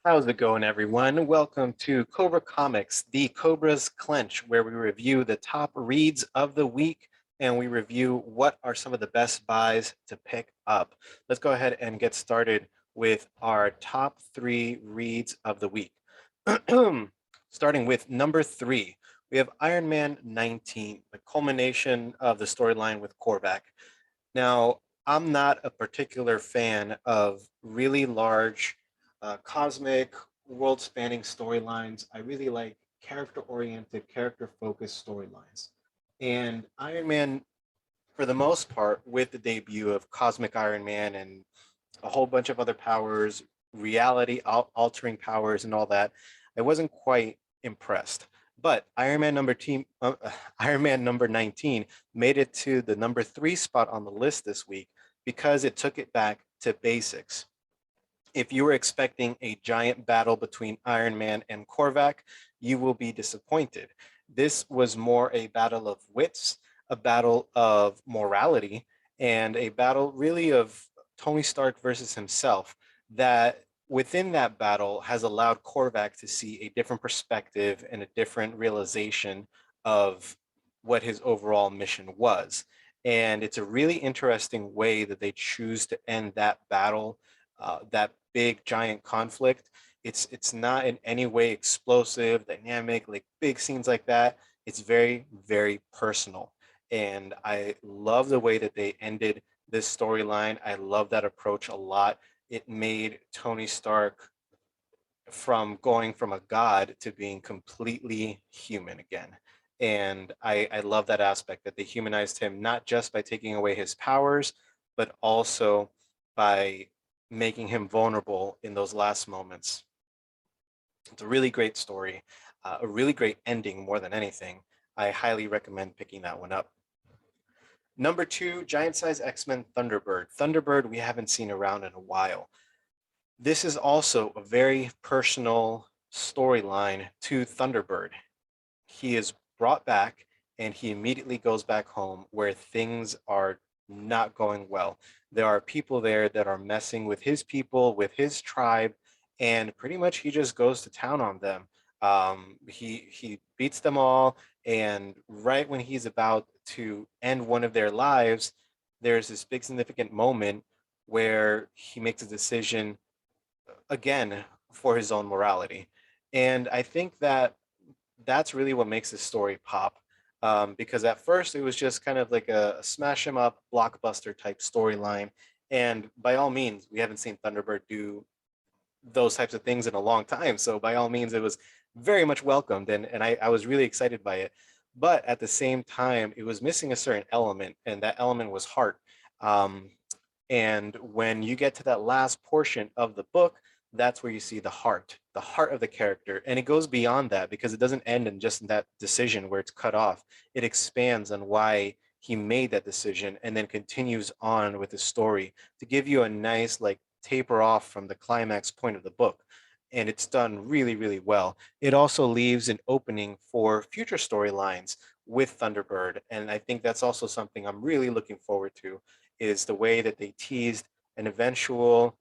How's it going, everyone? Welcome to Cobra Comics, the Cobra's Clench, where we review the top reads of the week and we review what are some of the best buys to pick up. Let's go ahead and get started with our top three reads of the week. Starting with number three, we have Iron Man 19, the culmination of the storyline with Korvac. Now, I'm not a particular fan of really large, cosmic, world spanning storylines. I really like character oriented, character focused storylines. And Iron Man, for the most part, with the debut of Cosmic Iron Man and a whole bunch of other powers, reality altering powers, and all that, I wasn't quite impressed. But Iron Man number 19 made it to the number three spot on the list this week because it took it back to basics. If you were expecting a giant battle between Iron Man and Korvac, you will be disappointed. This was more a battle of wits, a battle of morality, and a battle really of Tony Stark versus himself that within that battle has allowed Korvac to see a different perspective and a different realization of what his overall mission was. And it's a really interesting way that they choose to end that battle, that big giant conflict. It's not in any way explosive, dynamic, like big scenes like that. It's very, very personal. And I love the way that they ended this storyline. I love that approach a lot. It made Tony Stark from going from a god to being completely human again. And I love that aspect that they humanized him, not just by taking away his powers, but also by making him vulnerable in those last moments. It's a really great story, a really great ending more than anything. I highly recommend picking that one up. Number two, Giant Size X-Men Thunderbird. Thunderbird, we haven't seen around in a while. This is also a very personal storyline to Thunderbird. He is brought back and he immediately goes back home where things are not going well. There are people there that are messing with his people, with his tribe, and pretty much he just goes to town on them. He beats them all, and right when he's about to end one of their lives, there's this big significant moment where he makes a decision again for his own morality. And I think that that's really what makes this story pop. Because at first it was just kind of like a smash 'em up blockbuster type storyline. And by all means, we haven't seen Thunderbird do those types of things in a long time. So by all means, it was very much welcomed and I was really excited by it. But at the same time, it was missing a certain element, and that element was heart. Um, and when you get to that last portion of the book, that's where you see the heart of the character. And it goes beyond that because it doesn't end in just that decision where it's cut off. It expands on why he made that decision and then continues on with the story to give you a nice, like, taper off from the climax point of the book. And it's done really, really well. It also leaves an opening for future storylines with Thunderbird. And I think that's also something I'm really looking forward to, is the way that they teased an eventual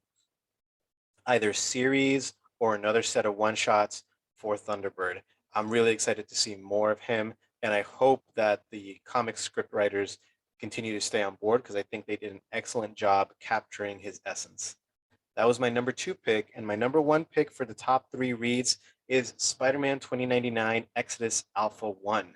either series or another set of one shots for Thunderbird. I'm really excited to see more of him, and I hope that the comic script writers continue to stay on board because I think they did an excellent job capturing his essence. That was my number two pick, and my number one pick for the top three reads is Spider-Man 2099 Exodus Alpha 1.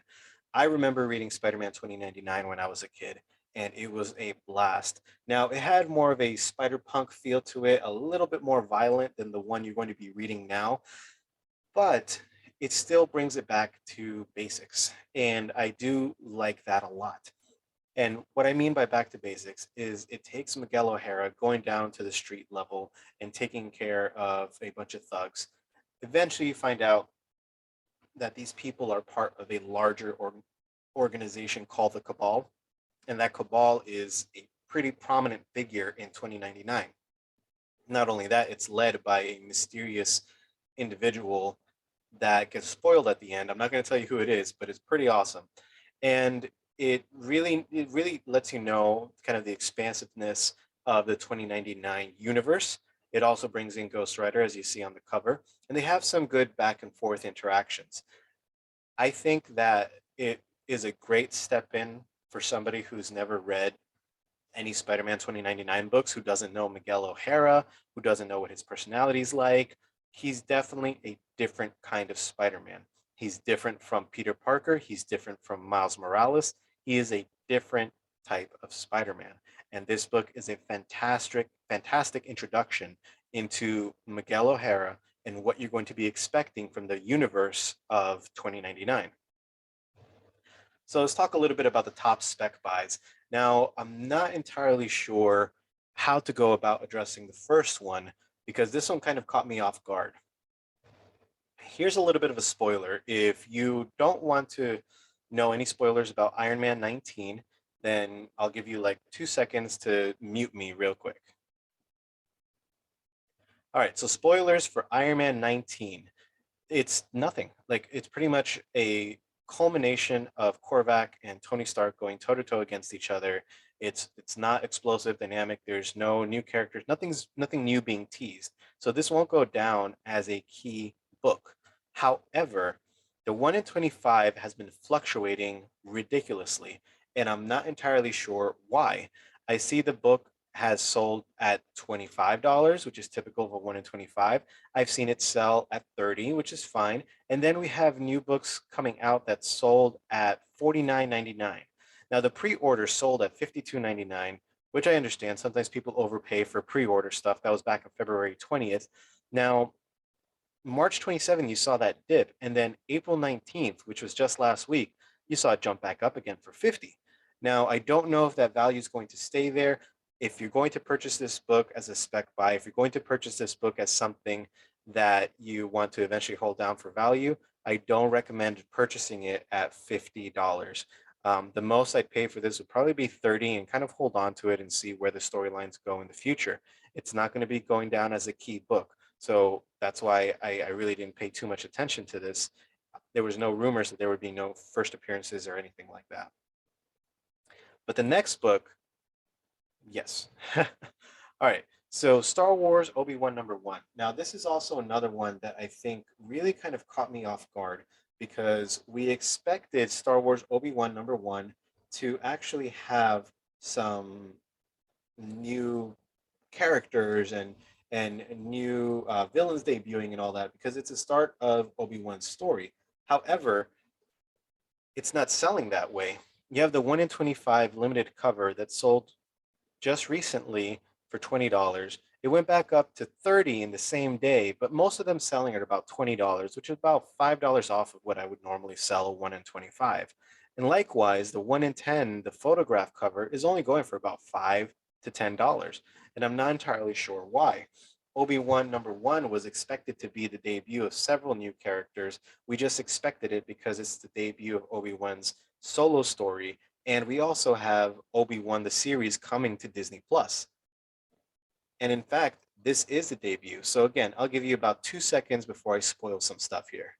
I remember reading Spider-Man 2099 when I was a kid, and it was a blast. Now, it had more of a Spider-Punk feel to it, a little bit more violent than the one you're going to be reading now, but it still brings it back to basics, and I do like that a lot. And what I mean by back to basics is it takes Miguel O'Hara going down to the street level and taking care of a bunch of thugs. Eventually, you find out that these people are part of a larger organization called the Cabal, and that Cabal is a pretty prominent figure in 2099. Not only that, it's led by a mysterious individual that gets spoiled at the end. I'm not going to tell you who it is, but it's pretty awesome. And it really lets you know kind of the expansiveness of the 2099 universe It also brings in Ghost Rider, as you see on the cover, and they have some good back and forth interactions. I think that it is a great step in for somebody who's never read any Spider-Man 2099 books, who doesn't know Miguel O'Hara, who doesn't know what his personality is like. He's definitely a different kind of Spider-Man. He's different from Peter Parker. He's different from Miles Morales. He is a different type of Spider-Man. And this book is a fantastic introduction into Miguel O'Hara and what you're going to be expecting from the universe of 2099. So let's talk a little bit about the top spec buys. Now, I'm not entirely sure how to go about addressing the first one because this one kind of caught me off guard. Here's a little bit of a spoiler. If you don't want to know any spoilers about Iron Man 19, then I'll give you like 2 seconds to mute me real quick. All right, so spoilers for Iron Man 19. It's nothing. Like, it's pretty much a culmination of Korvac and Tony Stark going toe to toe against each other. It's not explosive, dynamic. There's no new characters. Nothing new being teased. So this won't go down as a key book. However, the 1 in 25 has been fluctuating ridiculously, and I'm not entirely sure why. I see the book has sold at $25, which is typical of a 1 in 25. I've seen it sell at 30, which is fine. And then we have new books coming out that sold at $49.99. Now the pre-order sold at $52.99, which I understand. Sometimes people overpay for pre-order stuff. That was back on February 20th. Now, March 27th, you saw that dip. And then April 19th, which was just last week, you saw it jump back up again for 50. Now, I don't know if that value is going to stay there. If you're going to purchase this book as a spec buy, if you're going to purchase this book as something that you want to eventually hold down for value, I don't recommend purchasing it at $50. The most I'd pay for this would probably be 30 and kind of hold on to it and see where the storylines go in the future. It's not going to be going down as a key book. So that's why I really didn't pay too much attention to this. There was no rumors that there would be no first appearances or anything like that. But the next book, yes. All right. So Star Wars Obi-Wan #1. Now, this is also another one that I think really kind of caught me off guard because we expected Star Wars Obi-Wan #1 to actually have some new characters and new villains debuting and all that because it's a start of Obi-Wan's story. However, it's not selling that way. You have the 1 in 25 limited cover that sold just recently for $20. It went back up to 30 in the same day, but most of them selling at about $20, which is about $5 off of what I would normally sell a 1 in 25. And likewise, the 1 in 10, the photograph cover is only going for about $5 to $10. And I'm not entirely sure why. Obi-Wan #1 was expected to be the debut of several new characters. We just expected it because it's the debut of Obi-Wan's solo story, and we also have Obi-Wan the series coming to Disney Plus. And in fact, this is the debut. So again, I'll give you about 2 seconds before I spoil some stuff here.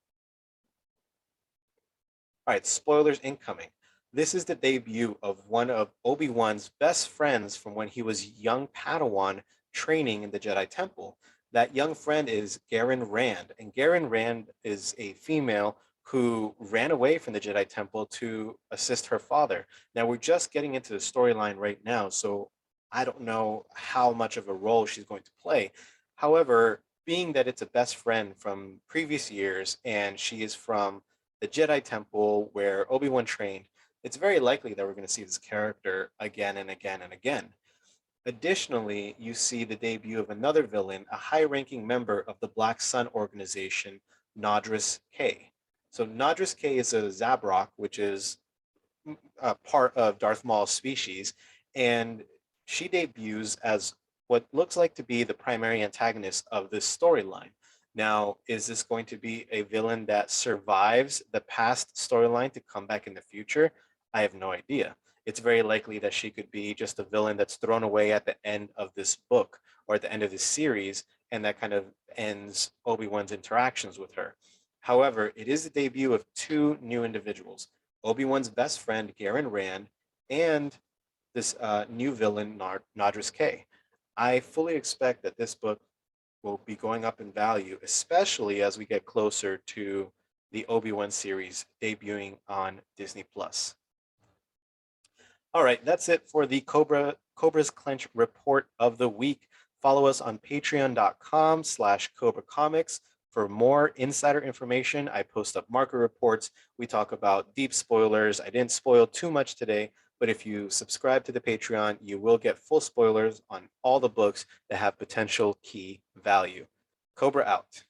All right, spoilers incoming. This is the debut of one of Obi-Wan's best friends from when he was young Padawan training in the Jedi Temple. That young friend is Garen Rand, and Garen Rand is a female who ran away from the Jedi Temple to assist her father. Now, we're just getting into the storyline right now, so I don't know how much of a role she's going to play. However, being that it's a best friend from previous years and she is from the Jedi Temple where Obi-Wan trained, it's very likely that we're going to see this character again and again and again. Additionally, you see the debut of another villain, a high-ranking member of the Black Sun organization, Nodris K. So Nodris K is a Zabrak, which is a part of Darth Maul's species, and she debuts as what looks like to be the primary antagonist of this storyline. Now, is this going to be a villain that survives the past storyline to come back in the future? I have no idea. It's very likely that she could be just a villain that's thrown away at the end of this book or at the end of this series, and that kind of ends Obi-Wan's interactions with her. However, it is the debut of two new individuals, Obi-Wan's best friend, Garen Rand, and this new villain, Nodris K. I fully expect that this book will be going up in value, especially as we get closer to the Obi-Wan series debuting on Disney Plus. All right, that's it for the Cobra's Clench report of the week. Follow us on patreon.com/Cobra Comics for more insider information. I post up market reports. We talk about deep spoilers. I didn't spoil too much today, but if you subscribe to the Patreon, you will get full spoilers on all the books that have potential key value. Cobra out.